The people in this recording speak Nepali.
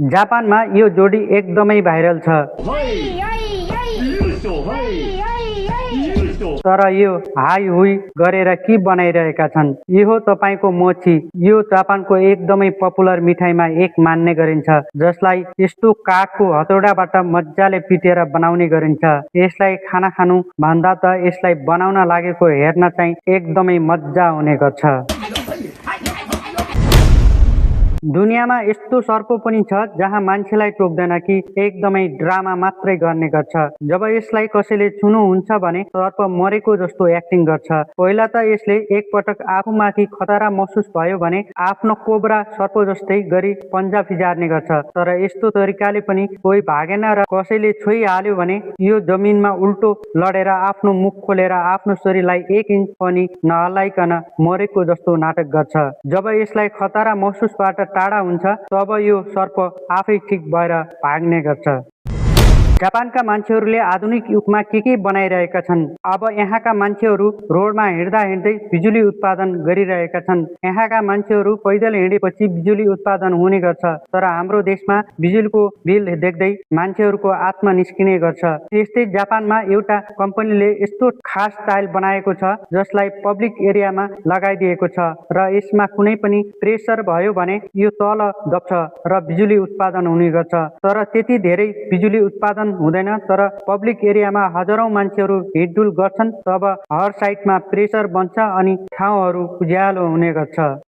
जापानमा यो जोडी एकदमै भाइरल छ। तर यो हाई हुई गरेर के बनाइरहेका छन्? यो तपाईँको मोची। यो जापानको एकदमै पपुलर मिठाईमा एक मान्ने गरिन्छ, जसलाई यस्तो काठको हतौडाबाट मजाले पिटेर बनाउने गरिन्छ। यसलाई खाना खानु भन्दा त यसलाई बनाउन लागेको हेर्न चाहिँ एकदमै मजा हुने गर्छ। दुनियाँमा यस्तो सर्प पनि छ जहाँ मान्छेलाई टोक्दैन कि एकदमै ड्रामा मात्रै गर्ने गर्छ। जब यसलाई कसैले छुनुहुन्छ भने सर्प मरेको जस्तो एक्टिङ गर्छ। पहिला त यसले एकपटक आफूमाथि खतरा महसुस भयो भने आफ्नो कोब्रा सर्प जस्तै गरी पन्जा फिजार्ने गर्छ। तर यस्तो तरिकाले पनि कोही भागेन र कसैले छोइहाल्यो भने यो जमिनमा उल्टो लडेर आफ्नो मुख खोलेर आफ्नो शरीरलाई 1 इन्च पनि नहल्लाइकन मरेको जस्तो नाटक गर्छ। जब यसलाई खतरा महसुसबाट टाढा हुन्छ तब यो सर्प आफै ठिक भएर भाग्ने गर्छ। जापानका मान्छेहरूले आधुनिक युगमा के बनाइरहेका छन्? अब यहाँका मान्छेहरू रोडमा हिँड्दा हिँड्दै बिजुली उत्पादन गरिरहेका छन्। यहाँका मान्छेहरू पैदल हिँडेपछि बिजुली उत्पादन हुने गर्छ। तर हाम्रो देशमा बिजुलीको बिल देख्दै मान्छेहरूको आत्मा निस्किने गर्छ। त्यस्तै जापानमा एउटा कम्पनीले यस्तो खास टाइल बनाएको छ जसलाई पब्लिक एरियामा लगाइदिएको छ र यसमा कुनै पनि प्रेसर भयो भने यो तल दब्छ र बिजुली उत्पादन हुने गर्छ। तर त्यति धेरै बिजुली उत्पादन हुँदैन। तर पब्लिक एरियामा हजारौं मान्छेहरू हिँडडुल गर्छन् तब हर साइडमा प्रेसर बन्छ अनि ठाउँहरू उज्यालो हुने गर्छ।